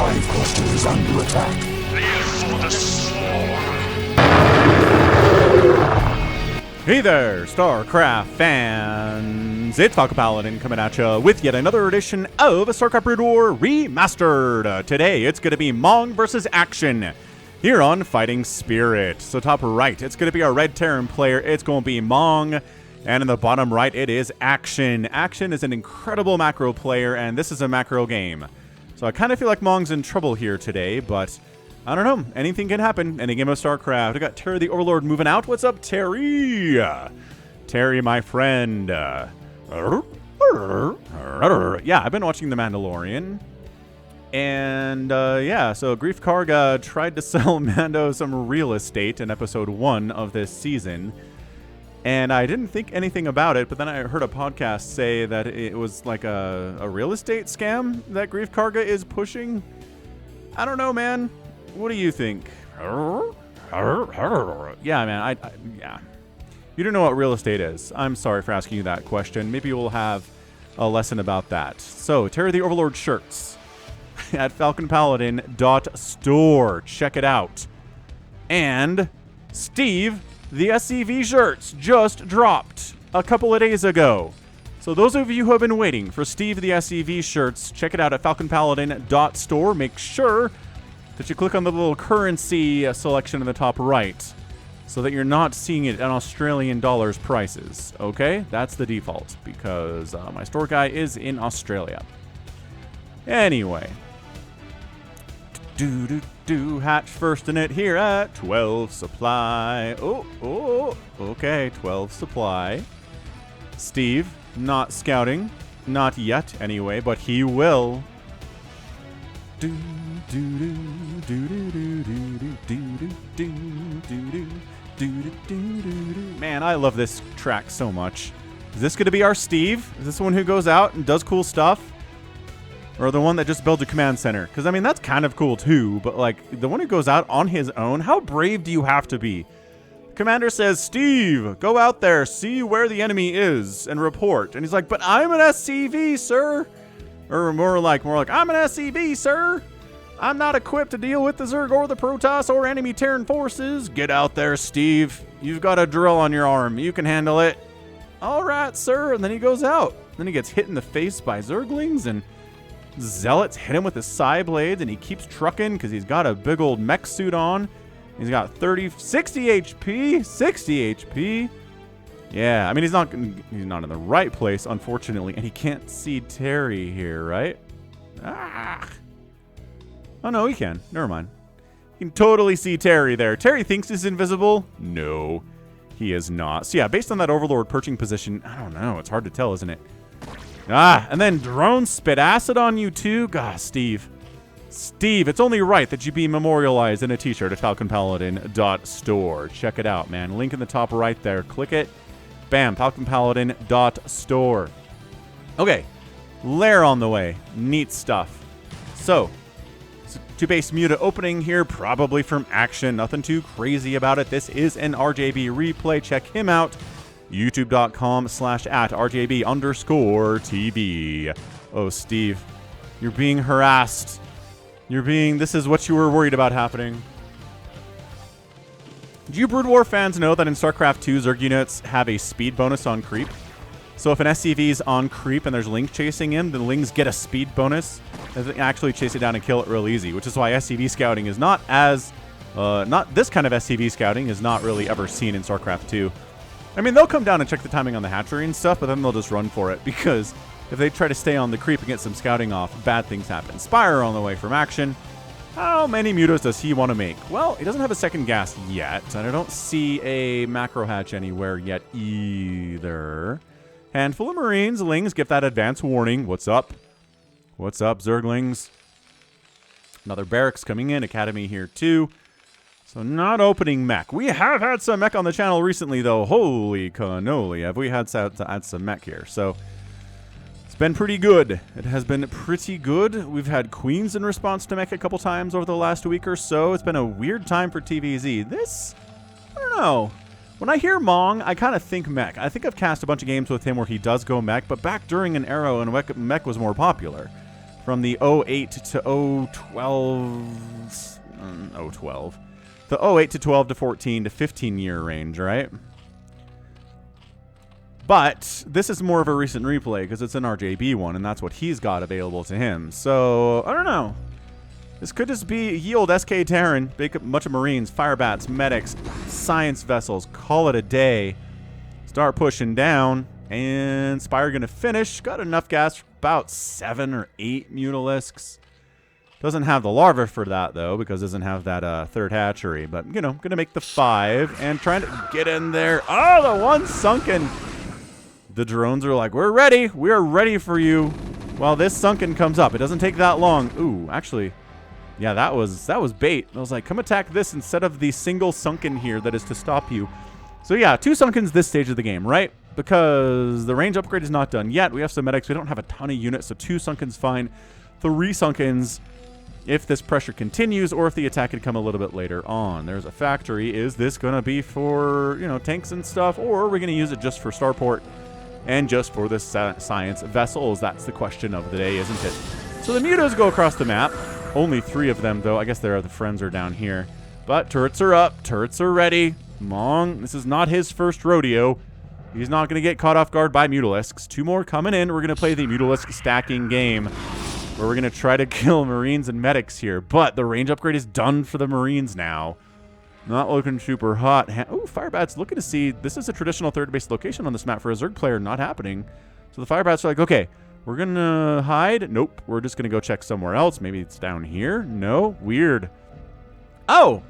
hive cluster is under attack. Live for the swarm. Hey there, StarCraft fans! It's Falcon Paladin coming at you with yet another edition of StarCraft Brood War Remastered. Today, it's going to be Mong versus Action here on Fighting Spirit. So top right, it's going to be our Red Terran player. It's going to be Mong. And in the bottom right, it is Action. Action is an incredible macro player, and this is a macro game. So I kind of feel like Mong's in trouble here today, but I don't know. Anything can happen in a game of StarCraft. I got Terry the Overlord moving out. What's up, Terry? Terry, my friend. Yeah, I've been watching The Mandalorian. And, yeah, so Grief Karga tried to sell Mando some real estate in episode 1 of this season. And I didn't think anything about it, but then I heard a podcast say that it was like a real estate scam that Grief Karga is pushing. I don't know, man. What do you think? Yeah, man, yeah. You don't know what real estate is. I'm sorry for asking you that question. Maybe we'll have a lesson about that. So, Terry the Overlord shirts at falconpaladin.store. Check it out. And Steve the SCV shirts just dropped a couple of days ago. So those of you who have been waiting for Steve the SCV shirts, check it out at falconpaladin.store. Make sure that you click on the little currency selection in the top right so that you're not seeing it in Australian dollars prices. Okay? That's the default because my store guy is in Australia. Anyway. Hatch first in it here at 12 supply. Oh, okay, 12 supply. Steve, not scouting. Not yet, anyway, but he will. Man, I love this track so much. Is this going to be our Steve? Is this the one who goes out and does cool stuff? Or the one that just builds a command center? Because, I mean, that's kind of cool, too. But, like, the one who goes out on his own, how brave do you have to be? Commander says, Steve, go out there, see where the enemy is, and report. And he's like, but I'm an SCV, sir. Or more like, I'm an SCV, sir. I'm not equipped to deal with the Zerg or the Protoss or enemy Terran forces. Get out there, Steve. You've got a drill on your arm. You can handle it. All right, sir. And then he goes out. Then he gets hit in the face by Zerglings, and Zealots hit him with his Psy blades, and he keeps trucking because he's got a big old mech suit on. He's got 60 HP. 60 HP. Yeah, I mean, he's not in the right place, unfortunately, and he can't see Terry here, right? Ah. Oh, no, he can. Never mind. You can totally see Terry there. Terry thinks he's invisible. No, he is not. So, yeah, based on that Overlord perching position, I don't know. It's hard to tell, isn't it? And then drones spit acid on you, too? God, Steve. Steve, it's only right that you be memorialized in a t-shirt at falconpaladin.store. Check it out, man. Link in the top right there. Click it. Bam, falconpaladin.store. Okay, Lair on the way. Neat stuff. So, two-base muta opening here, probably from Action. Nothing too crazy about it. This is an RJB replay. Check him out. youtube.com/@RJB_TV. Oh, Steve, you're being harassed. This is what you were worried about happening. Do you Brood War fans know that in StarCraft 2, Zerg units have a speed bonus on creep? So if an SCV is on creep and there's Lings chasing him, the Lings get a speed bonus. They can actually chase it down and kill it real easy, which is why SCV scouting is not as... not this kind of SCV scouting is not really ever seen in StarCraft 2. I mean, they'll come down and check the timing on the hatchery and stuff, but then they'll just run for it, because if they try to stay on the creep and get some scouting off, bad things happen. Spire on the way from Action. How many mutas does he want to make? Well, he doesn't have a second gas yet, and I don't see a macro hatch anywhere yet either. Handful of Marines. Lings, give that advance warning. What's up? What's up, Zerglings? Another barracks coming in. Academy here, too. So not opening mech. We have had some mech on the channel recently, though. Holy cannoli, have we had to add some mech here. So it's been pretty good. It has been pretty good. We've had Queens in response to mech a couple times over the last week or so. It's been a weird time for TVZ. This, I don't know. When I hear Mong, I kind of think mech. I think I've cast a bunch of games with him where he does go mech, but back during an era when mech was more popular. from the 08 to 012. The 08 to 12 to 14 to 15 year range, right? But this is more of a recent replay because it's an RJB one, and that's what he's got available to him. So, I don't know. This could just be ye old SK Terran, make a bunch of Marines, Firebats, Medics, Science Vessels, call it a day. Start pushing down, and Spire gonna finish. Got enough gas for about 7 or 8 Mutalisks. Doesn't have the larva for that, though, because it doesn't have that third hatchery. But, you know, gonna make the 5, and trying to get in there. Oh, the one sunken. The drones are like, we're ready. We are ready for you. While this sunken comes up. It doesn't take that long. Ooh, actually... yeah, that was bait. I was like, come attack this instead of the single sunken here that is to stop you. So yeah, 2 sunkens this stage of the game, right? Because the range upgrade is not done yet. We have some medics. We don't have a ton of units, so 2 sunkens fine. 3 sunkens if this pressure continues or if the attack could come a little bit later on. There's a factory. Is this going to be for, you know, tanks and stuff? Or are we going to use it just for starport and just for the science vessels? That's the question of the day, isn't it? So the mutas go across the map. Only 3 of them, though. I guess the friends are down here. But turrets are up. Turrets are ready. Mong, this is not his first rodeo. He's not going to get caught off guard by Mutalisks. 2 more coming in. We're going to play the Mutalisk stacking game, where we're going to try to kill Marines and Medics here. But the range upgrade is done for the Marines now. Not looking super hot. Oh, Firebats looking to see. This is a traditional third base location on this map for a Zerg player. Not happening. So the Firebats are like, okay, we're going to hide. Nope. We're just going to go check somewhere else. Maybe it's down here. No. Weird. Oh.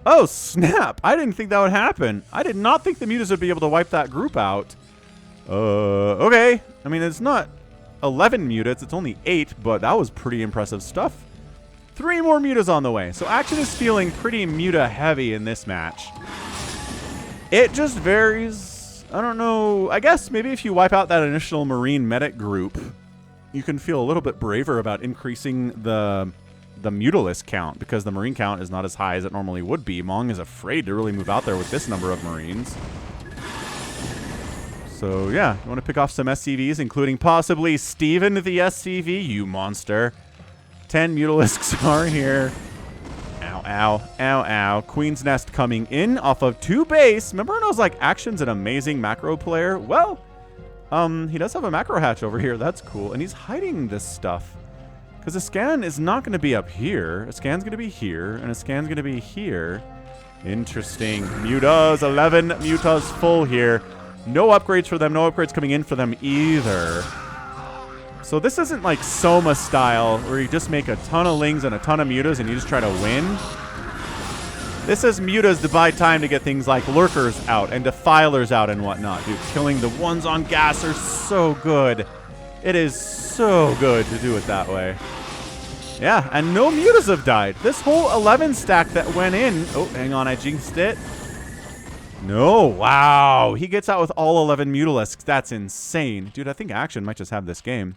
Oh, snap. I didn't think that would happen. I did not think the mutas would be able to wipe that group out. Okay. I mean, it's not 11 mutas. It's only 8, but that was pretty impressive stuff. 3 more mutas on the way. So action is feeling pretty muta heavy in this match. It just varies. I don't know. I guess maybe if you wipe out that initial Marine medic group, you can feel a little bit braver about increasing the Mutalisk count, because the Marine count is not as high as it normally would be. Mong is afraid to really move out there with this number of Marines. So yeah, you want to pick off some SCVs, including possibly Steven the SCV, you monster. 10 Mutalisks are here. Ow, ow, ow, ow. Queen's Nest coming in off of 2 base. Remember when I was like, Action's an amazing macro player? Well, he does have a macro hatch over here. That's cool. And he's hiding this stuff. Because a scan is not going to be up here. A scan's going to be here. And a scan's going to be here. Interesting. Mutas. 11 mutas full here. No upgrades for them. No upgrades coming in for them either. So this isn't like Soma style, where you just make a ton of lings and a ton of mutas and you just try to win. This is mutas to buy time to get things like lurkers out and defilers out and whatnot. Dude, killing the ones on gas are so good. It is so good to do it that way. Yeah, and no mutas have died. This whole 11 stack that went in... oh, hang on, I jinxed it. No, wow. He gets out with all 11 Mutalisks. That's insane. Dude, I think Action might just have this game.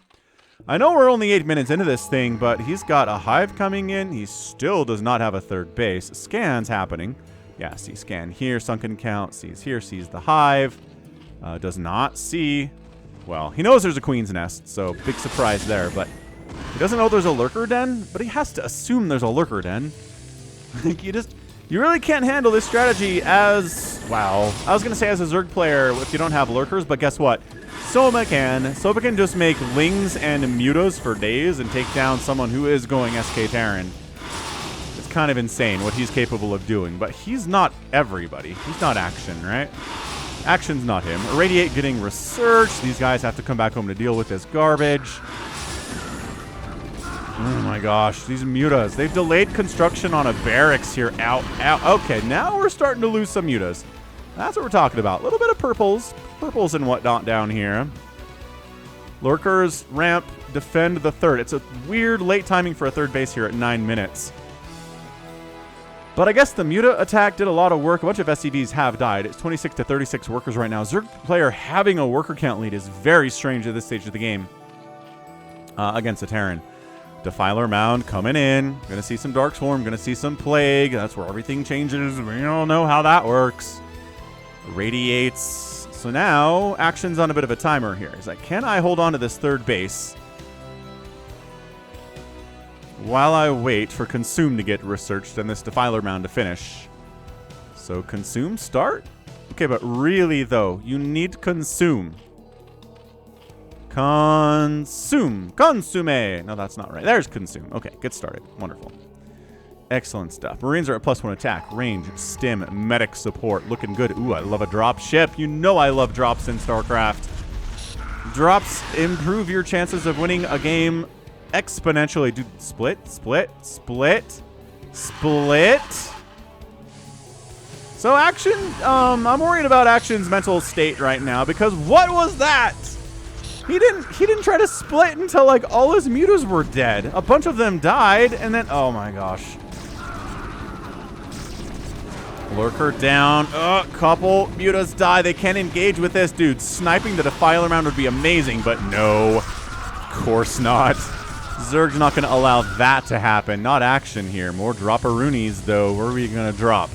I know we're only 8 minutes into this thing, but he's got a hive coming in. He still does not have a third base. Scan's happening. Yeah, see scan here, sunken count, sees here, sees the hive. Does not see... well, he knows there's a Queen's Nest, so big surprise there, but he doesn't know there's a lurker den, but he has to assume there's a lurker den. You really can't handle this strategy as, wow. I was going to say as a Zerg player if you don't have lurkers, but guess what? Soma can. Soma can just make lings and mutas for days and take down someone who is going SK Terran. It's kind of insane what he's capable of doing, but he's not everybody. He's not Action, right? Action's not him. Irradiate getting researched. These guys have to come back home to deal with this garbage. Oh my gosh, these mutas. They've delayed construction on a barracks here. Ow, ow. Okay, now we're starting to lose some mutas. That's what we're talking about. A little bit of purples. Purples and whatnot down here. Lurkers, ramp, defend the third. It's a weird late timing for a third base here at 9 minutes. But I guess the muta attack did a lot of work. A bunch of SCVs have died. It's 26 to 36 workers right now. Zerg player having a worker count lead is very strange at this stage of the game against a Terran. Defiler Mound coming in. Gonna see some Dark Swarm. Gonna see some Plague. That's where everything changes. We all know how that works. Radiates. So now Action's on a bit of a timer here. He's like, can I hold on to this third base while I wait for Consume to get researched and this Defiler Mound to finish. So Consume start? Okay, but really though, you need Consume. Consume. Consume. No, that's not right. There's Consume. Okay, get started. Wonderful. Excellent stuff. Marines are at +1 attack, range, stim, medic support. Looking good. Ooh, I love a drop ship. You know I love drops in StarCraft. Drops improve your chances of winning a game exponentially. Dude, split. So Action, I'm worried about Action's mental state right now because what was that? He didn't try to split until like all his mutas were dead. A bunch of them died and then, oh my gosh. Lurker down. Couple mutas die. They can't engage with this. Dude, sniping the Defiler Mound would be amazing, but no. Of course not. Zerg's not going to allow that to happen. Not Action here. More dropperoonies, though. Where are we going to drop?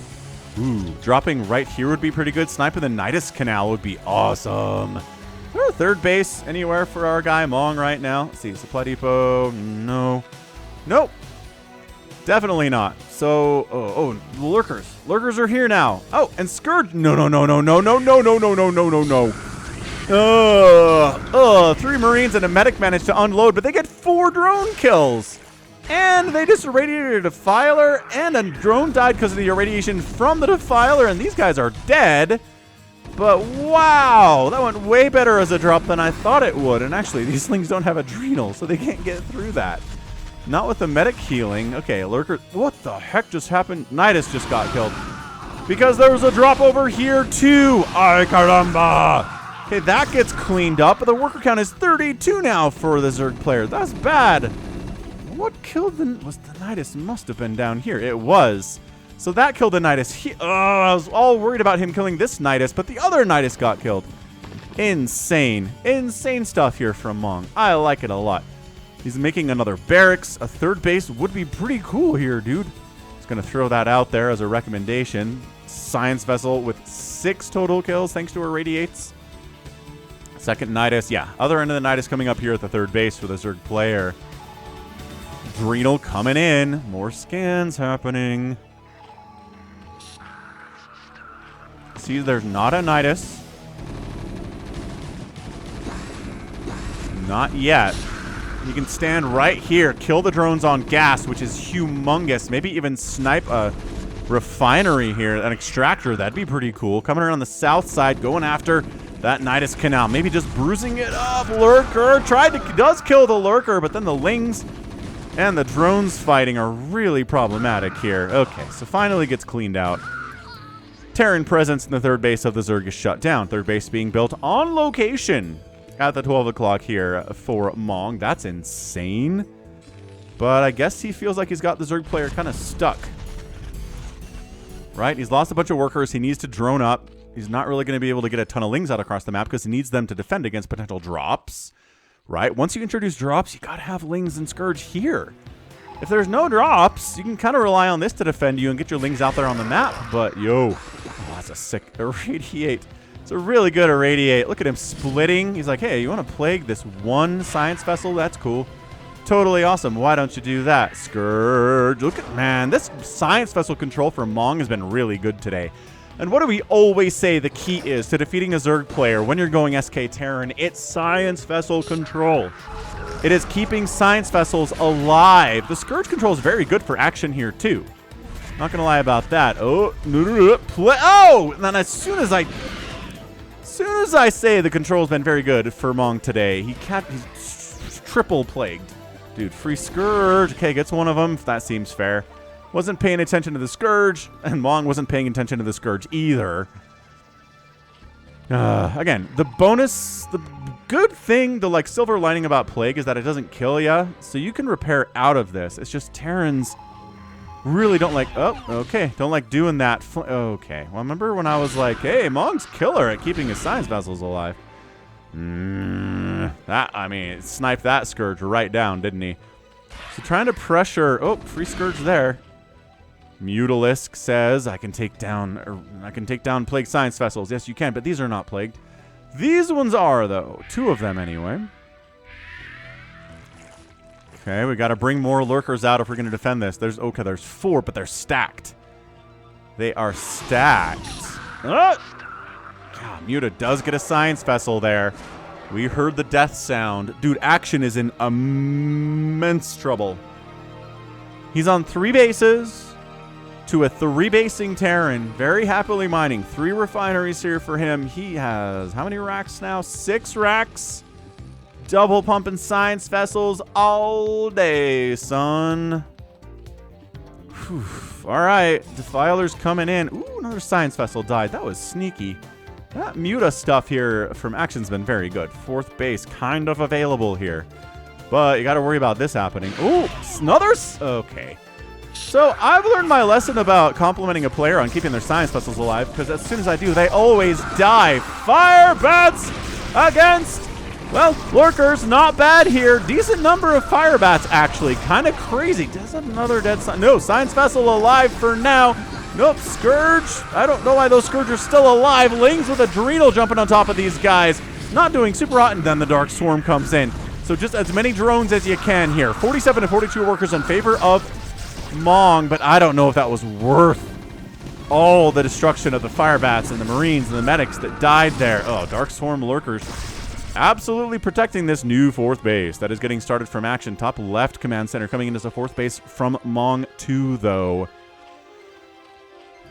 Ooh, dropping right here would be pretty good. Sniping the Nidus Canal would be awesome. Is there a third base anywhere for our guy Mong right now? Let's see. Supply depot. No. Nope. Definitely not. So, lurkers. Lurkers are here now. Oh, and Scourge. No. 3 Marines and a medic managed to unload, but they get 4 drone kills. And they just irradiated a Defiler, and a drone died because of the irradiation from the Defiler, and these guys are dead. But wow, that went way better as a drop than I thought it would. And actually, these things don't have adrenal, so they can't get through that. Not with the medic healing. Okay, Lurker. What the heck just happened? Nidus just got killed. Because there was a drop over here, too. Ay, caramba. Okay, that gets cleaned up. But the worker count is 32 now for the Zerg player. That's bad. What killed the... Was the Nidus? Must have been down here. It was. So that killed the Nidus. I was all worried about him killing this Nidus, but the other Nidus got killed. Insane. Insane stuff here from Mong. I like it a lot. He's making another barracks. A third base would be pretty cool here, dude. Just going to throw that out there as a recommendation. Science vessel with 6 total kills thanks to her radiates. Second Nidus. Yeah, other end of the Nidus coming up here at the third base for the Zerg player. Adrenal coming in. More scans happening. See, there's not a Nidus. Not yet. You can stand right here, kill the drones on gas, which is humongous. Maybe even snipe a refinery here, an extractor. That'd be pretty cool. Coming around the south side, going after that Nidus Canal. Maybe just bruising it up. Lurker does kill the Lurker, but then the Lings and the drones fighting are really problematic here. Okay, so finally gets cleaned out. Terran presence in the third base of the Zerg is shut down. Third base being built on location at the 12 o'clock here for Mong. That's insane. But I guess he feels like he's got the Zerg player kind of stuck. Right? He's lost a bunch of workers. He needs to drone up. He's not really going to be able to get a ton of Lings out across the map because he needs them to defend against potential drops. Right? Once you introduce drops, you got to have Lings and Scourge here. If there's no drops, you can kind of rely on this to defend you and get your Lings out there on the map. But, oh, that's a sick irradiate. It's a really good irradiate. Look at him splitting. He's like, hey, you want to plague this one science vessel? That's cool. Totally awesome. Why don't you do that? Scourge. Look at, man, this science vessel control for Mong has been really good today. And what do we always say the key is to defeating a Zerg player when you're going SK Terran? It's science vessel control. It is keeping science vessels alive. The Scourge control is very good for Action here, too. Not going to lie about that. Oh, and then as soon as I say the control's been very good for Mong today, he's triple plagued. Dude, free Scourge. Okay, gets one of them. That seems fair. Wasn't paying attention to the Scourge, and Mong wasn't paying attention to the Scourge either. Again, the good thing, the like silver lining about Plague is that it doesn't kill ya, so you can repair out of this. It's just Terrans really don't like, don't like doing that. Okay, well, remember when I was like, hey, Mong's killer at keeping his science vessels alive. Sniped that Scourge right down, didn't he? So trying to pressure, free Scourge there. Mutalisk says, I can take down plague science vessels. Yes, you can, but these are not plagued. These ones are, though. 2 of them, anyway. Okay, we got to bring more lurkers out if we're going to defend this. There's 4, but they're stacked. They are stacked. God, Muta does get a science vessel there. We heard the death sound. Dude, Action is in immense trouble. He's on 3 bases to a 3-basing Terran. Very happily mining. 3 refineries here for him. He has how many racks now? 6 racks. Double pumping science vessels all day, son. Whew. All right, Defiler's coming in. Ooh, another science vessel died. That was sneaky. That Muta stuff here from Action's been very good. 4th base kind of available here. But you got to worry about this happening. Ooh, another... Okay. So I've learned my lesson about complimenting a player on keeping their science vessels alive, because as soon as I do, they always die. Fire bats against... Well, lurkers, not bad here. Decent number of fire bats, actually. Kind of crazy. Does another dead... No, science vessel alive for now. Nope, Scourge. I don't know why those Scourge are still alive. Lings with Adrenal jumping on top of these guys. Not doing super hot, and then the Dark Swarm comes in. So just as many drones as you can here. 47 to 42 workers in favor of Mong, but I don't know if that was worth all the destruction of the fire bats and the Marines and the medics that died there. Oh, Dark Swarm lurkers absolutely protecting this new 4th base that is getting started from Action. Top left command center coming in as a 4th base from Mong 2, though.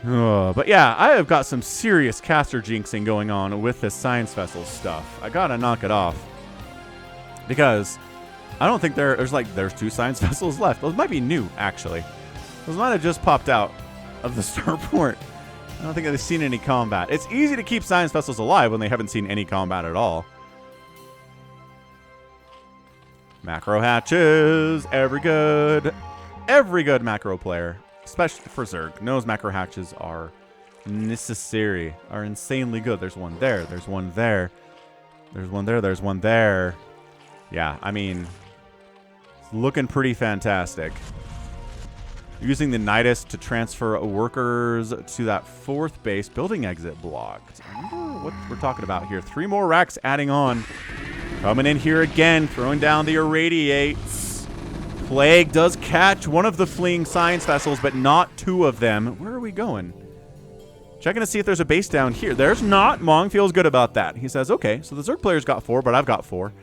But yeah, I have got some serious caster jinxing going on with this science vessel stuff. I gotta knock it off. Because I don't think there's 2 science vessels left. Those might be new, actually. Those might have just popped out of the starport. I don't think they've seen any combat. It's easy to keep science vessels alive when they haven't seen any combat at all. Macro hatches, every good macro player, especially for Zerg, knows macro hatches are necessary, are insanely good. There's one there, there's one there, there's one there, there's one there. Yeah, I mean, it's looking pretty fantastic. Using the Nidus to transfer workers to that 4th base, building exit blocked. I wonder what we're talking about here. 3 more racks adding on. Coming in here again, throwing down the irradiates. Plague does catch one of the fleeing science vessels, but not 2 of them. Where are we going? Checking to see if there's a base down here. There's not. Mong feels good about that. He says, okay, so the Zerg player's got 4, but I've got 4.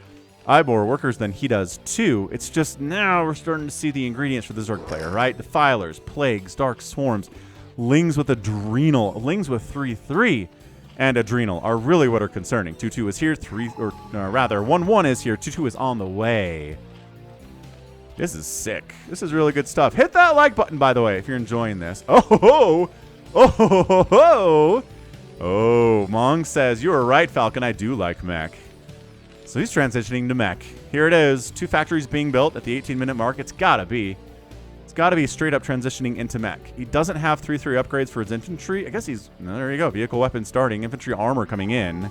I have more workers than he does, too. It's just now we're starting to see the ingredients for the Zerg player, right? Defilers, Plagues, Dark Swarms, Lings with Adrenal, Lings with 3/3. And Adrenal are really what are concerning. 2-2 is here, 1-1 is here, 2-2 is on the way. This is sick. This is really good stuff. Hit that like button, by the way, if you're enjoying this. Oh, Mong says, you are right, Falcon, I do like mech. So he's transitioning to mech. Here it is, 2 factories being built at the 18-minute mark. It's gotta be straight up transitioning into mech. He doesn't have 3/3 upgrades for his infantry. I guess there you go. Vehicle weapon starting, infantry armor coming in.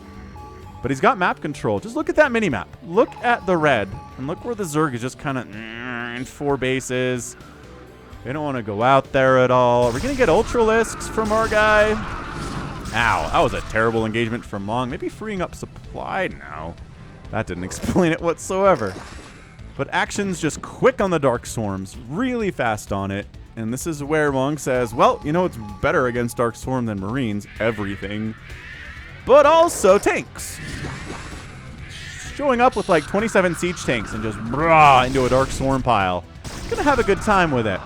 But he's got map control. Just look at that mini map. Look at the red. And look where the Zerg is just kind of in 4 bases. They don't want to go out there at all. Are we going to get Ultralisks from our guy? Ow, that was a terrible engagement from Mong. Maybe freeing up supply now. That didn't explain it whatsoever. But Action's just quick on the Dark Swarms, really fast on it. And this is where Mong says, well, you know it's better against Dark Swarm than Marines. Everything. But also tanks. Showing up with like 27 siege tanks and just into a Dark Swarm pile. Gonna have a good time with it.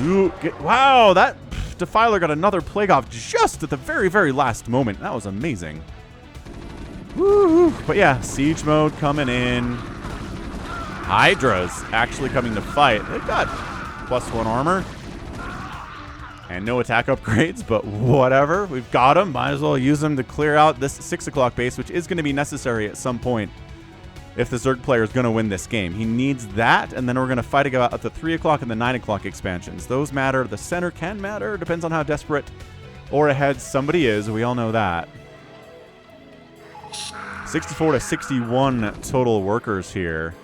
Ooh, wow, that Defiler got another Plague off just at the very, very last moment. That was amazing. Woo! But yeah, siege mode coming in. Hydra's actually coming to fight. They've got +1 armor. And no attack upgrades, but whatever. We've got them. Might as well use them to clear out this 6 o'clock base, which is going to be necessary at some point if the Zerg player is going to win this game. He needs that, and then we're going to fight about the 3 o'clock and the 9 o'clock expansions. Those matter. The center can matter. Depends on how desperate or ahead somebody is. We all know that. 64 to 61 total workers here.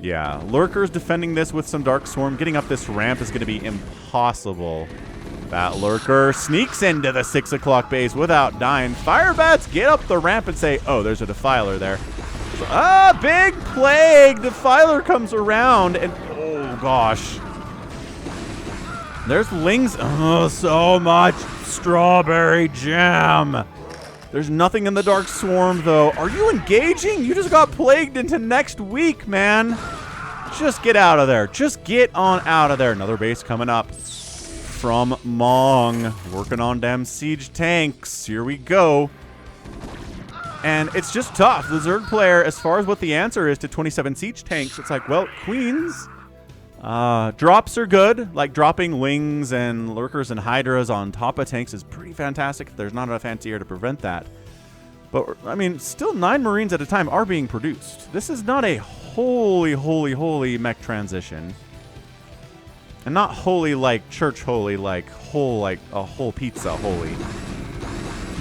Yeah, Lurkers defending this with some Dark Swarm. Getting up this ramp is going to be impossible. That Lurker sneaks into the 6 o'clock base without dying. Fire Bats get up the ramp and say, oh, there's a Defiler there. Ah, big plague! Defiler comes around and, oh gosh. There's Lings. Oh, so much strawberry jam. There's nothing in the Dark Swarm, though. Are you engaging? You just got plagued into next week, man. Just get out of there. Just get on out of there. Another base coming up from Mong. Working on them siege tanks. Here we go. And it's just tough. The Zerg player, as far as what the answer is to 27 siege tanks, it's like, well, Queens. Drops are good. Like dropping Lings and Lurkers and Hydras on top of tanks is pretty fantastic. There's not enough anti-air to prevent that. But, I mean, still 9 Marines at a time are being produced. This is not a holy mech transition. And not holy like church holy, like a whole pizza holy.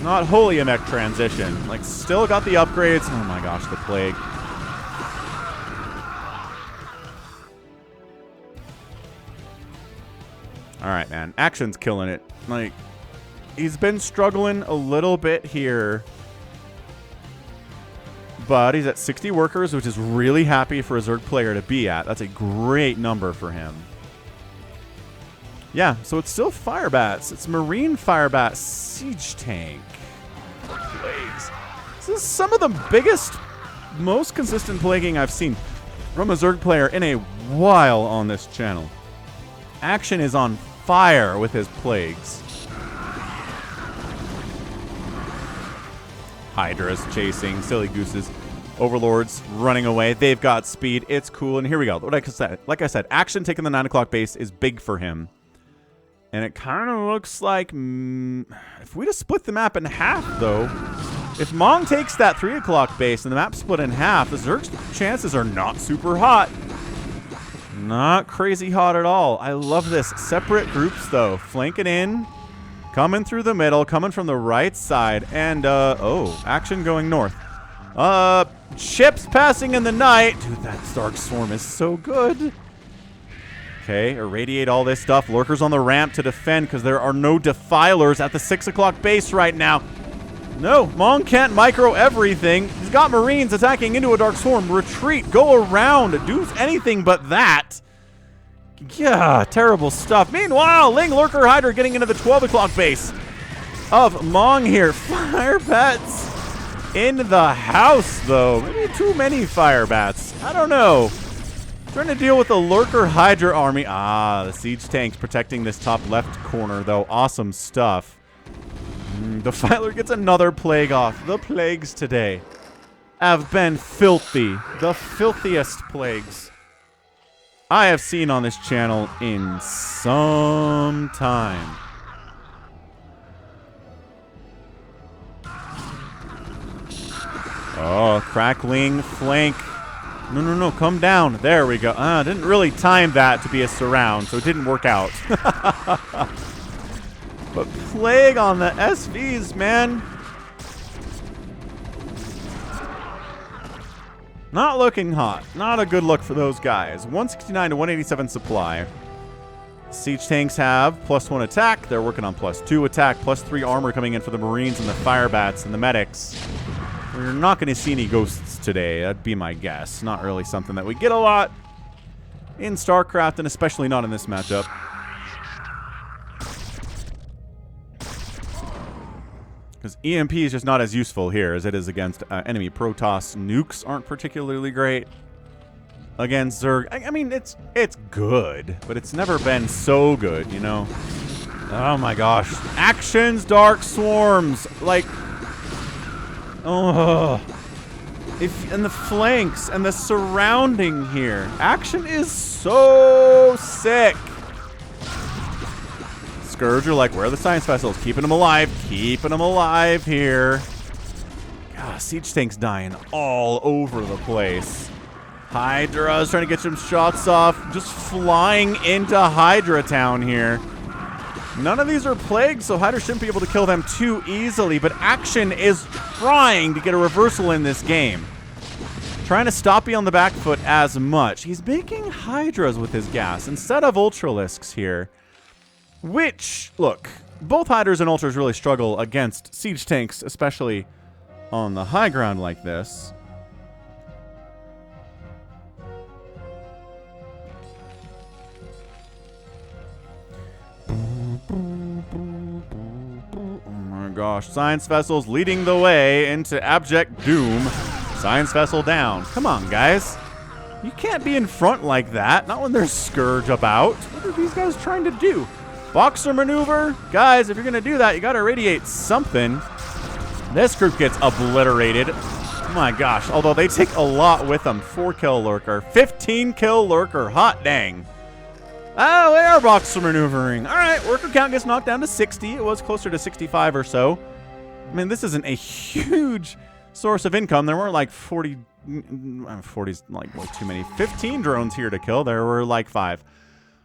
Not holy a mech transition. Like, still got the upgrades. Oh my gosh, the plague. Alright, man. Action's killing it. Like, he's been struggling a little bit here. But he's at 60 workers, which is really happy for a Zerg player to be at. That's a great number for him. Yeah, so it's still Firebats. It's Marine Firebat Siege Tank. Plagues. This is some of the biggest, most consistent plaguing I've seen from a Zerg player in a while on this channel. Action is on fire with his plagues. Hydras chasing, silly gooses. Overlords running away. They've got speed. It's cool. And here we go. Like I said, Action taking the 9 o'clock base is big for him. And it kind of looks like, if we just split the map in half, though, if Mong takes that 3 o'clock base and the map's split in half, the Zerg's chances are not super hot. Not crazy hot at all. I love this. Separate groups, though. Flanking in. Coming through the middle. Coming from the right side. And, oh, Action going north. Ships passing in the night. Dude, that Dark Swarm is so good. Okay, irradiate all this stuff. Lurkers on the ramp to defend because there are no defilers at the 6 o'clock base right now. No, Mong can't micro everything. He's got Marines attacking into a Dark Swarm. Retreat, go around, do anything but that. Yeah, terrible stuff. Meanwhile, Ling, Lurker, Hydra getting into the 12 o'clock base of Mong here. Fire bats in the house, though. Maybe too many fire bats. I don't know. Trying to deal with the Lurker Hydra army. Ah, the siege tanks protecting this top left corner, though. Awesome stuff. Defiler gets another plague off. The plagues today have been filthy. The filthiest plagues I have seen on this channel in some time. Oh, crackling flank. No, come down. There we go. Didn't really time that to be a surround, so it didn't work out. But plague on the SVs, man. Not looking hot. Not a good look for those guys. 169 to 187 supply. Siege tanks have +1 attack. They're working on +2 attack, +3 armor coming in for the Marines and the Firebats and the medics. We're not going to see any ghosts today. That'd be my guess. Not really something that we get a lot in StarCraft, and especially not in this matchup. Because EMP is just not as useful here as it is against enemy Protoss. Nukes aren't particularly great against Zerg. I mean, it's good, but it's never been so good, you know? Oh my gosh. Actions, Dark Swarms. Like, oh. And the flanks and the surrounding here. Action is so sick. Scourge are like, where are the science vessels? Keeping them alive. Keeping them alive here. God, siege tanks dying all over the place. Hydra's trying to get some shots off. Just flying into Hydra Town here. None of these are plagues, so Hydra shouldn't be able to kill them too easily, but Action is trying to get a reversal in this game. Trying to stop you on the back foot as much. He's making Hydras with his gas instead of Ultralisks here. Which, look, both Hydras and Ultras really struggle against siege tanks, especially on the high ground like this. gosh. Science Vessel's leading the way into abject doom. Science Vessel down. Come on, guys. You can't be in front like that. Not when there's Scourge about. What are these guys trying to do? Boxer maneuver? Guys, if you're going to do that, you got to irradiate something. This group gets obliterated. Oh my gosh. Although they take a lot with them. 4-kill Lurker. 15-kill Lurker. Hot dang. Oh, they are boxer maneuvering. All right, worker count gets knocked down to 60. It was closer to 65 or so. I mean, this isn't a huge source of income. There weren't like 40's like way too many. 15 drones here to kill. There were like 5.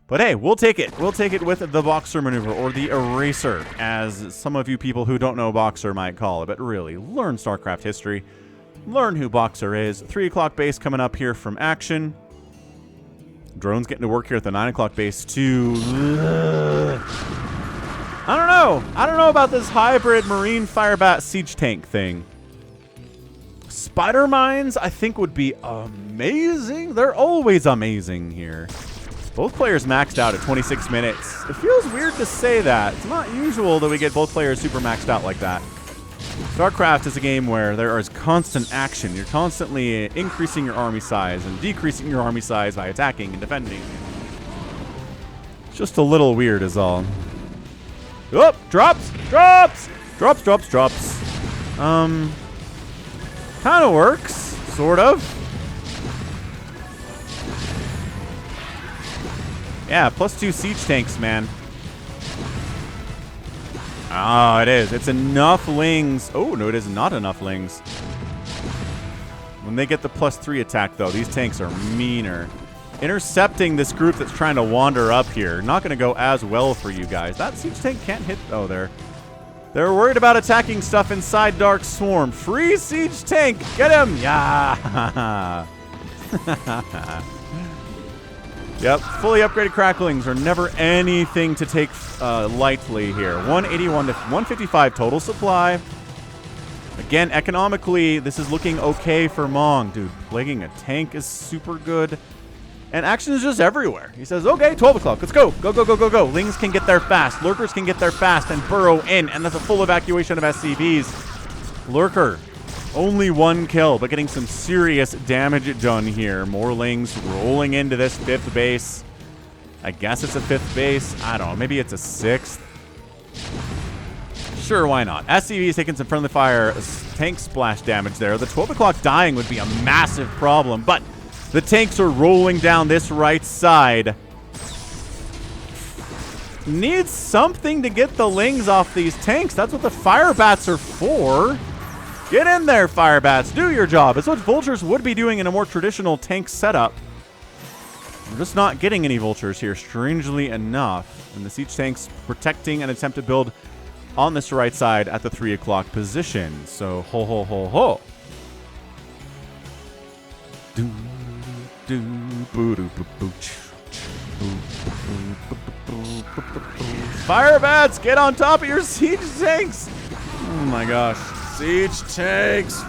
But hey, we'll take it. We'll take it with the Boxer maneuver, or the Eraser, as some of you people who don't know Boxer might call it. But really, learn StarCraft history. Learn who Boxer is. 3 o'clock base coming up here from action. Drones getting to work here at the 9 o'clock base too. I don't know. I don't know about this hybrid Marine Firebat siege tank thing. Spider mines, I think, would be amazing. They're always amazing here. Both players maxed out at 26 minutes. It feels weird to say that. It's not usual that we get both players super maxed out like that. StarCraft is a game where there is constant action. You're constantly increasing your army size and decreasing your army size by attacking and defending. It's just a little weird is all. Oh, drops! Drops! Drops, drops, drops. Kind of works. Sort of. Yeah, +2 siege tanks, man. Oh, it is. It's enough lings. Oh, no, it is not enough lings. When they get the +3 attack, though, these tanks are meaner. Intercepting this group that's trying to wander up here. Not going to go as well for you guys. That siege tank can't hit. Oh, there. They're worried about attacking stuff inside Dark Swarm. Free siege tank. Get him. Yeah. Yep, fully upgraded cracklings are never anything to take lightly here. 181 to 155 total supply. Again, economically, this is looking okay for Mong. Dude, plaguing a tank is super good. And action is just everywhere. He says, okay, 12 o'clock, let's go. Go, go, go, go, go. Lings can get there fast. Lurkers can get there fast and burrow in. And that's a full evacuation of SCVs. Lurker. Only 1 kill, but getting some serious damage done here. More lings rolling into this 5th base. I guess it's a 5th base. I don't know. Maybe it's a 6th. Sure, why not? SCV is taking some friendly fire. Tank splash damage there. The 12 o'clock dying would be a massive problem, but the tanks are rolling down this right side. Needs something to get the lings off these tanks. That's what the fire bats are for. Get in there, fire bats. Do your job. It's what vultures would be doing in a more traditional tank setup. We're just not getting any vultures here, strangely enough. And the siege tanks protecting an attempt to build on this right side at the 3 o'clock position. So, ho, ho, ho, ho. Do, do, boo, doo, boo, boo, fire bats, get on top of your siege tanks. Oh my gosh. Siege tanks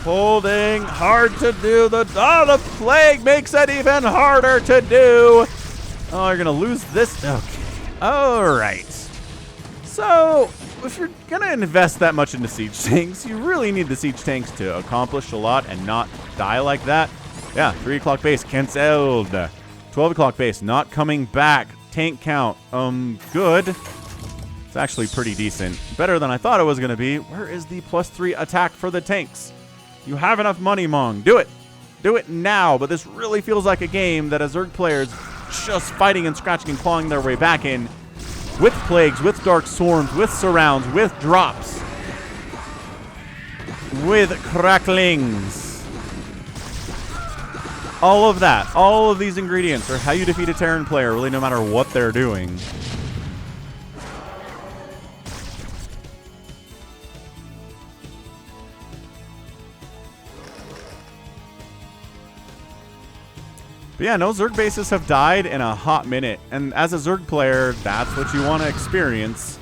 holding hard to do. The plague makes it even harder to do. Oh, you're gonna lose this. Okay. All right. So if you're gonna invest that much into siege tanks, you really need the siege tanks to accomplish a lot and not die like that. Yeah, 3 o'clock base cancelled. 12 o'clock base not coming back. Tank count, good. It's actually pretty decent. Better than I thought it was going to be. Where is the +3 attack for the tanks? You have enough money, Mong. Do it. Do it now. But this really feels like a game that as Zerg players just fighting and scratching and clawing their way back in. With plagues, with dark swarms, with surrounds, with drops. With cracklings. All of that. All of these ingredients are how you defeat a Terran player, really no matter what they're doing. But yeah, no Zerg bases have died in a hot minute. And as a Zerg player, that's what you want to experience.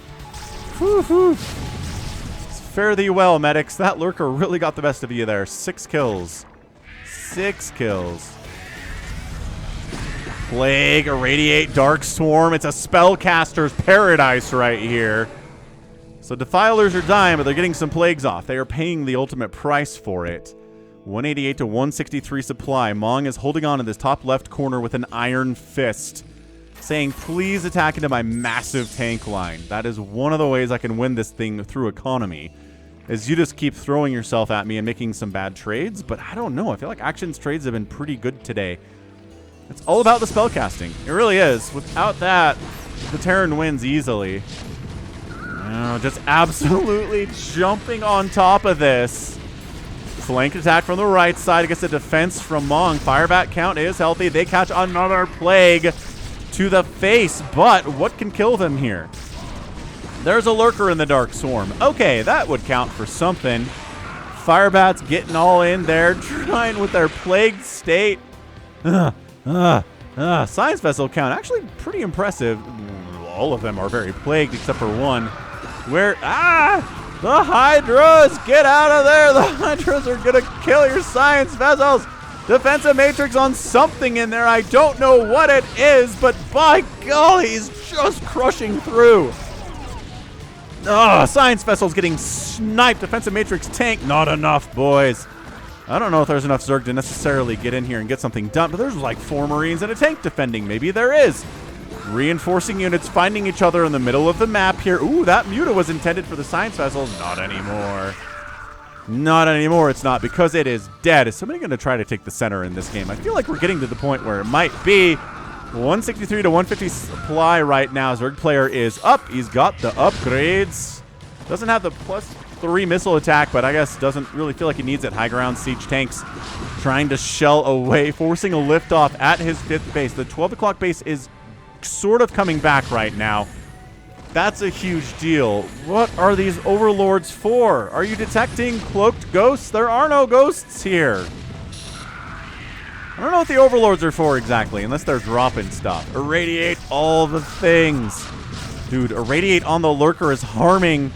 Whew, whew. Fare thee well, medics. That Lurker really got the best of you there. 6 kills. 6 kills. Plague, Irradiate, Dark Swarm. It's a spellcaster's paradise right here. So Defilers are dying, but they're getting some plagues off. They are paying the ultimate price for it. 188 to 163 supply. Mong is holding on in this top left corner with an iron fist, saying, please attack into my massive tank line. That is one of the ways I can win this thing through economy, is you just keep throwing yourself at me and making some bad trades. But I don't know. I feel like Action's trades have been pretty good today. It's all about the spellcasting. It really is. Without that, the Terran wins easily. Just absolutely jumping on top of this. Flank attack from the right side against the defense from Mong. Firebat count is healthy. They catch another plague to the face, but what can kill them here? There's a lurker in the Dark Swarm. Okay, that would count for something. Firebats getting all in there, trying with their plagued state. Science Vessel count, actually pretty impressive. All of them are very plagued except for one. Where, the Hydras, get out of there. The Hydras are going to kill your Science Vessels. Defensive Matrix on something in there. I don't know what it is, but by golly, he's just crushing through. Science Vessel's getting sniped. Defensive Matrix tank, not enough, boys. I don't know if there's enough Zerg to necessarily get in here and get something done, but there's like 4 Marines and a tank defending. Maybe there is. Reinforcing units finding each other in the middle of the map here. Ooh, that Muta was intended for the Science Vessels. Not anymore. Not anymore, it's not, because it is dead. Is somebody going to try to take the center in this game? I feel like we're getting to the point where it might be. 163 to 150 supply right now. Zerg player is up. He's got the upgrades. Doesn't have the +3 missile attack, but I guess doesn't really feel like he needs it. High ground siege tanks trying to shell away, forcing a liftoff at his 5th base. The 12 o'clock base is sort of coming back right now. That's a huge deal. What are these overlords for? Are you detecting cloaked ghosts? There are no ghosts here. I don't know what the overlords are for exactly, unless they're dropping stuff. Irradiate all the things. Dude, Irradiate on the lurker is harming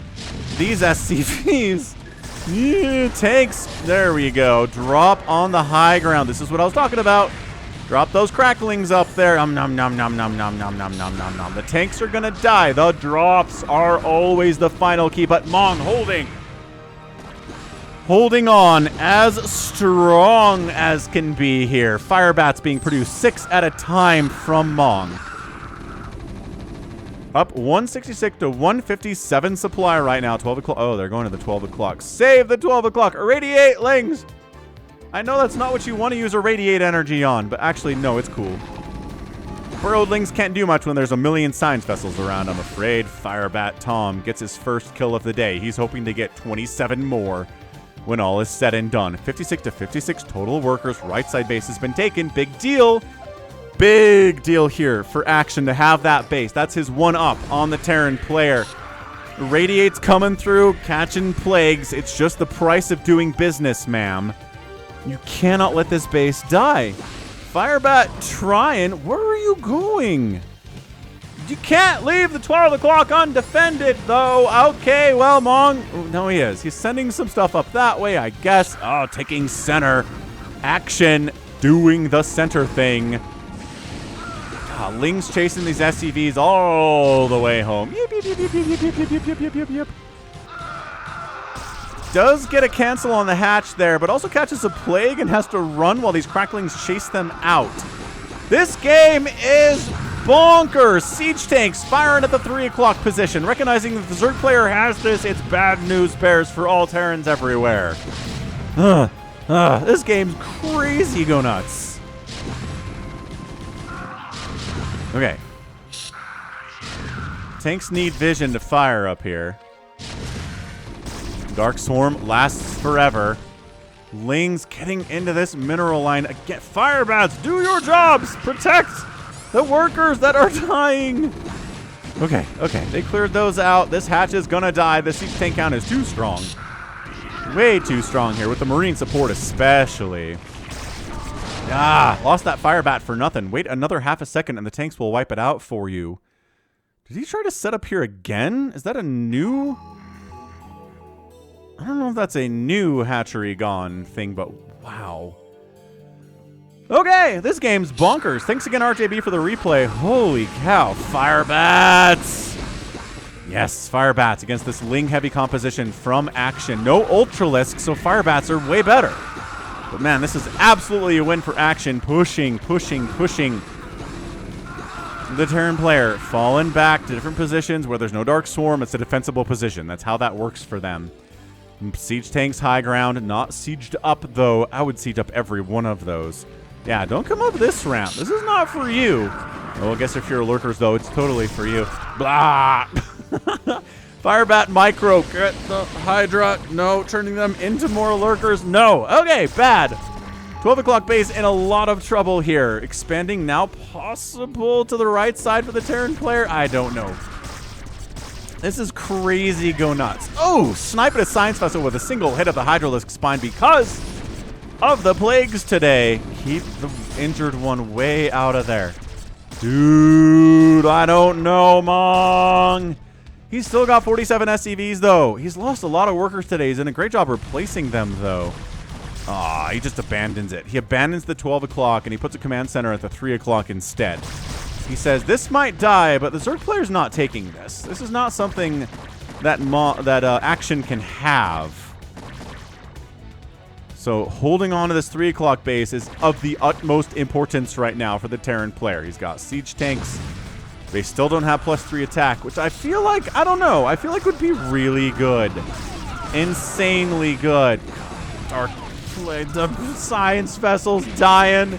these SCVs. Yeah, tanks. There we go. Drop on the high ground. This is what I was talking about. Drop those cracklings up there. Nom nom nom nom nom nom nom nom nom nom. The tanks are gonna die. The drops are always the final key, but Mong holding on as strong as can be here. Firebats being produced 6 at a time from Mong. Up 166 to 157 supply right now. 12 o'clock. Oh, they're going to the 12 o'clock. Save the 12 o'clock. Irradiate lings. I know that's not what you want to use Irradiate energy on, but actually, no, it's cool. Burrowedlings can't do much when there's a million Science Vessels around, I'm afraid. Firebat Tom gets his first kill of the day. He's hoping to get 27 more when all is said and done. 56 to 56 total workers. Right side base has been taken. Big deal. Big deal here for Action to have that base. That's his one-up on the Terran player. Irradiate's coming through, catching plagues. It's just the price of doing business, ma'am. You cannot let this base die. Firebat trying. Where are you going? You can't leave the 12 o'clock undefended, though. Okay, well, Mong. Oh, no, he is. He's sending some stuff up that way, I guess. Oh, taking center. Action doing the center thing. Ling's chasing these SCVs all the way home. Yip, yip, yip, yip, yip, yip, yip, yip, yip, yip, yip, yip. Does get a cancel on the hatch there, but also catches a plague and has to run while these cracklings chase them out. This game is bonkers. Siege tanks firing at the 3 o'clock position. Recognizing that the Zerg player has this, it's bad news bears for all Terrans everywhere. This game's crazy. Go nuts. Okay. Tanks need vision to fire up here. Dark Swarm lasts forever. Ling's getting into this mineral line again. Firebats, do your jobs! Protect the workers that are dying! Okay, they cleared those out. This hatch is gonna die. The siege tank count is too strong. Way too strong here, with the Marine support especially. Lost that Firebat for nothing. Wait another half a second and the tanks will wipe it out for you. Did he try to set up here again? Is that a new... I don't know if that's a new hatchery gone thing, but wow. Okay, this game's bonkers. Thanks again, RJB, for the replay. Holy cow, Firebats! Yes, Fire Bats against this Ling-heavy composition from Action. No Ultralisk, so Fire Bats are way better. But man, this is absolutely a win for Action. Pushing. The Terran player falling back to different positions where there's no Dark Swarm. It's a defensible position. That's how that works for them. Siege tanks high ground, not sieged up though. I would siege up every one of those. Yeah, don't come up this round. This is not for you. Well, I guess if you're lurkers though, it's totally for you. Blah. Firebat Micro, get the Hydra. No, turning them into more lurkers. No. Okay, bad. 12 o'clock base in a lot of trouble here. Expanding now possible to the right side for the Terran player? I don't know. This is crazy go nuts. Oh, snipe at a science vessel with a single hit of the Hydralisk spine because of the plagues today. Keep the injured one way out of there. Dude, I don't know, Mong. He's still got 47 SCVs, though. He's lost a lot of workers today. He's done a great job replacing them, though. Ah, he just abandons it. He abandons the 12 o'clock, and he puts a command center at the 3 o'clock instead. He says, this might die, but the Zerg player's not taking this. This is not something that Action can have. So holding on to this 3 o'clock base is of the utmost importance right now for the Terran player. He's got siege tanks. They still don't have +3 attack, which I feel like, I don't know, I feel like would be really good. Insanely good. The science vessels dying.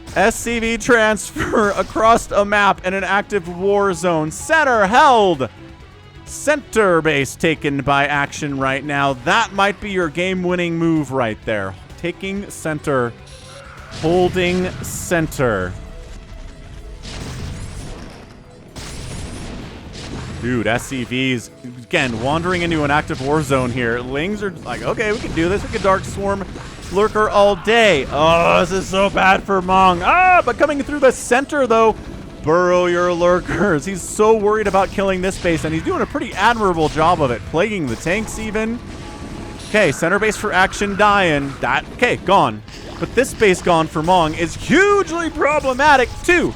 SCV transfer across a map in an active war zone. Center held. Center base taken by Action right now. That might be your game-winning move right there. Taking center. Holding center. Dude, SCVs, again, wandering into an active war zone here. Lings are like, okay, we can do this. We can Dark Swarm Lurker all day. Oh, this is so bad for Mong. Ah, but coming through the center, though, burrow your Lurkers. He's so worried about killing this base, and he's doing a pretty admirable job of it. Plaguing the tanks, even. Okay, center base for Action dying. Okay, gone. But this base gone for Mong is hugely problematic, too.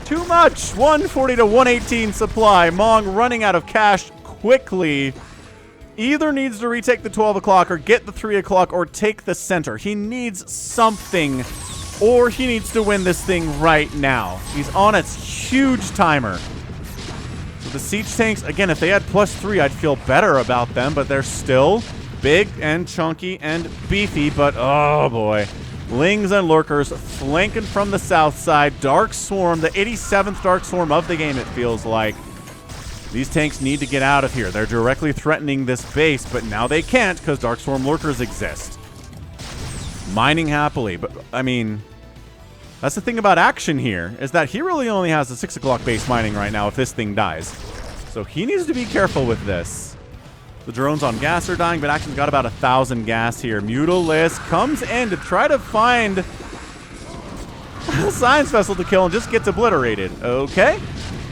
Too much. 140 to 118 supply. Mong running out of cash quickly. Either needs to retake the 12 o'clock or get the 3 o'clock or take the center. He needs something, or he needs to win this thing right now. He's on its huge timer. So the siege tanks, again, if they had +3, I'd feel better about them, but they're still big and chunky and beefy, but oh boy. Lings and Lurkers flanking from the south side. Dark Swarm, the 87th Dark Swarm of the game, it feels like. These tanks need to get out of here. They're directly threatening this base, but now they can't because Dark Swarm Lurkers exist. Mining happily, but I mean, that's the thing about Action here, is that he really only has a 6 o'clock base mining right now if this thing dies. So he needs to be careful with this. The drones on gas are dying, but Action's got about 1,000 gas here. Mutalisk comes in to try to find a science vessel to kill and just gets obliterated. Okay.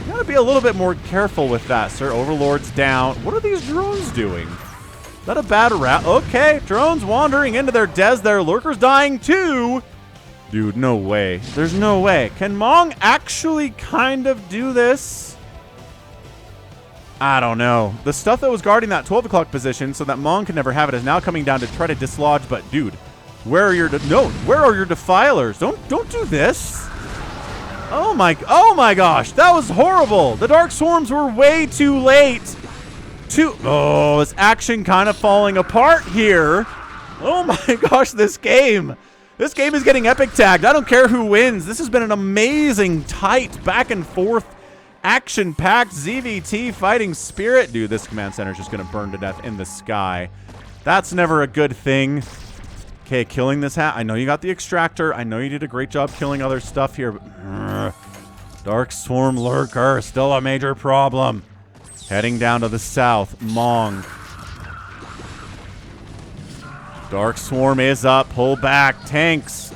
You gotta be a little bit more careful with that, sir. Overlord's down. What are these drones doing? Is that a bad route? Okay. Drones wandering into their des there. Lurkers dying too. Dude, no way. There's no way. Can Mong actually kind of do this? I don't know. The stuff that was guarding that 12 o'clock position so that Mong can never have it is now coming down to try to dislodge. But dude, where are your defilers? Don't do this. Oh my gosh, that was horrible. The Dark Swarms were way too late. Oh, is Action kind of falling apart here? Oh my gosh, this game is getting epic tagged. I don't care who wins. This has been an amazing, tight, back and forth, action-packed ZVT fighting spirit. Dude, this command center is just going to burn to death in the sky. That's never a good thing. Okay, killing this hat. I know you got the extractor. I know you did a great job killing other stuff here. But, Dark Swarm Lurker, still a major problem. Heading down to the south. Mong. Dark Swarm is up. Pull back. Tanks.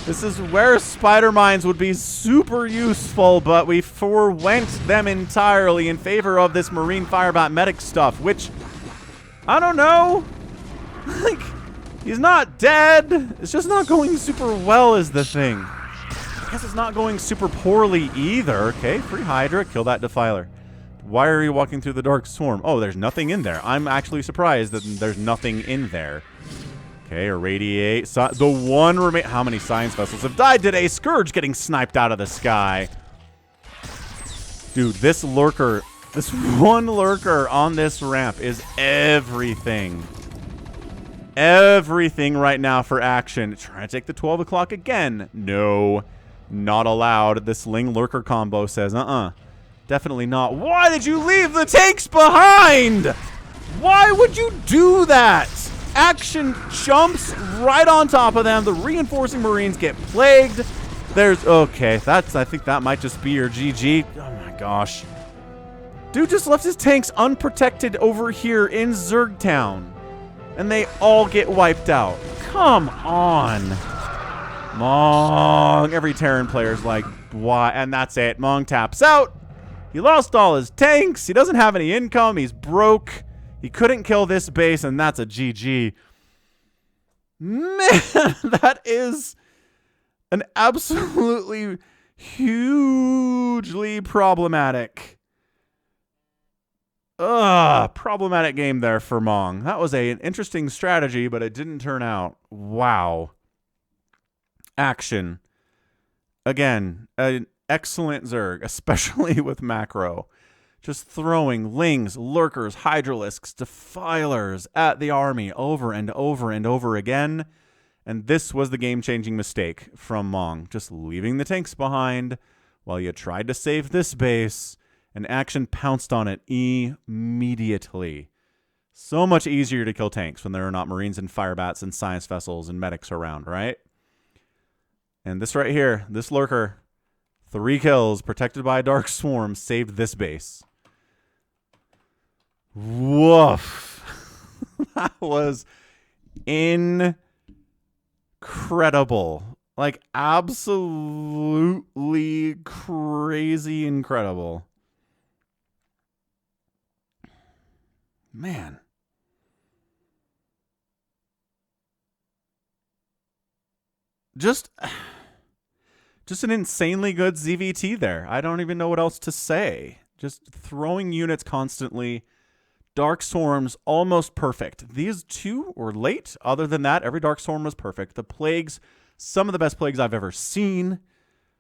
This is where Spider Mines would be super useful, but we forwent them entirely in favor of this Marine Firebot medic stuff, which, I don't know. Like, he's not dead. It's just not going super well is the thing. I guess it's not going super poorly either. Okay, free Hydra, kill that Defiler. Why are you walking through the Dark Swarm? Oh, there's nothing in there. I'm actually surprised that there's nothing in there. Okay, Irradiate. The one remain. How many Science Vessels have died today? Scourge getting sniped out of the sky. Dude, this lurker, this one lurker on this ramp is everything. Everything right now for action. Trying to take the 12 o'clock again. No, not allowed. This Ling lurker combo says, definitely not. Why did you leave the tanks behind? Why would you do that? Action jumps right on top of them. The reinforcing Marines get plagued. Okay, I think that might just be your GG. Oh my gosh. Dude just left his tanks unprotected over here in Zergtown. And they all get wiped out. Come on. Mong. Every Terran player's like, why? And that's it. Mong taps out. He lost all his tanks. He doesn't have any income. He's broke. He couldn't kill this base, and that's a GG. Man, that is an absolutely hugely problematic. Problematic game there for Mong. That was an interesting strategy, but it didn't turn out. Wow. Action. Again, an excellent Zerg, especially with macro. Just throwing Lings, Lurkers, Hydralisks, Defilers at the army over and over and over again. And this was the game-changing mistake from Mong. Just leaving the tanks behind while you tried to save this base, and Action pounced on it immediately. So much easier to kill tanks when there are not Marines and Firebats and Science Vessels and Medics around, right? And this right here, this Lurker, 3 kills, protected by a Dark Swarm, saved this base. Woof. That was incredible. Like, absolutely crazy incredible. Man. Just an insanely good ZVT there. I don't even know what else to say. Just throwing units constantly. Dark Swarms, almost perfect. These two were late. Other than that, every Dark Swarm was perfect. The Plagues, some of the best Plagues I've ever seen.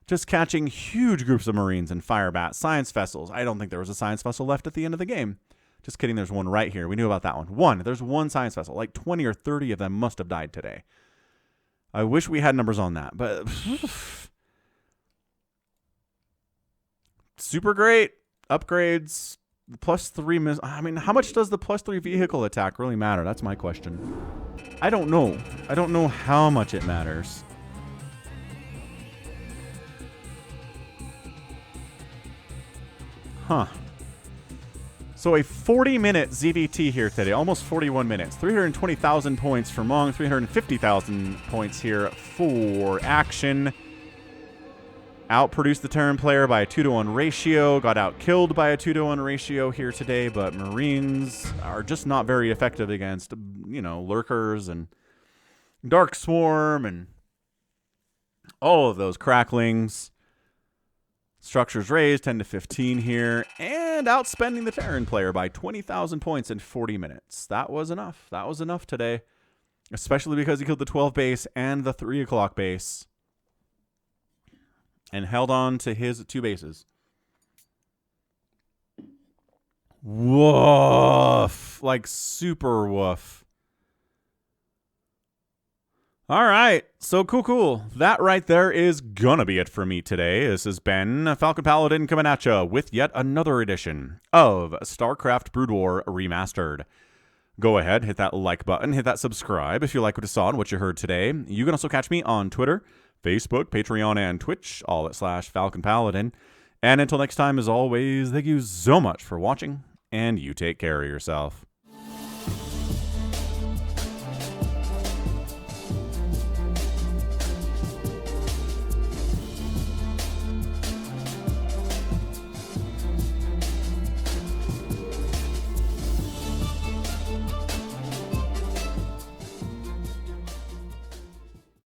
Just catching huge groups of Marines and Firebats. Science Vessels. I don't think there was a Science Vessel left at the end of the game. Just kidding, there's one right here. We knew about that one. There's one Science Vessel. Like 20 or 30 of them must have died today. I wish we had numbers on that, but super great. Upgrades. +3 I mean, how much does the +3 vehicle attack really matter? That's my question. I don't know. I don't know how much it matters. Huh. So a 40-minute ZVT here today, almost 41 minutes. 320,000 points for Mong, 350,000 points here for Action. Outproduced the Terran player by a 2-to-1 ratio, got outkilled by a 2-to-1 ratio here today, but Marines are just not very effective against, you know, Lurkers and Dark Swarm and all of those cracklings. Structures raised 10 to 15 here, and outspending the Terran player by 20,000 points in 40 minutes. That was enough. That was enough today, especially because he killed the 12 base and the 3 o'clock base and held on to his 2 bases. Woof. Like, super woof. All right, so cool. That right there is gonna be it for me today. This has been Falcon Paladin coming at ya with yet another edition of StarCraft Brood War Remastered. Go ahead, hit that like button, hit that subscribe if you like what you saw and what you heard today. You can also catch me on Twitter, Facebook, Patreon, and Twitch, all at /Falcon Paladin. And until next time, as always, thank you so much for watching, and you take care of yourself.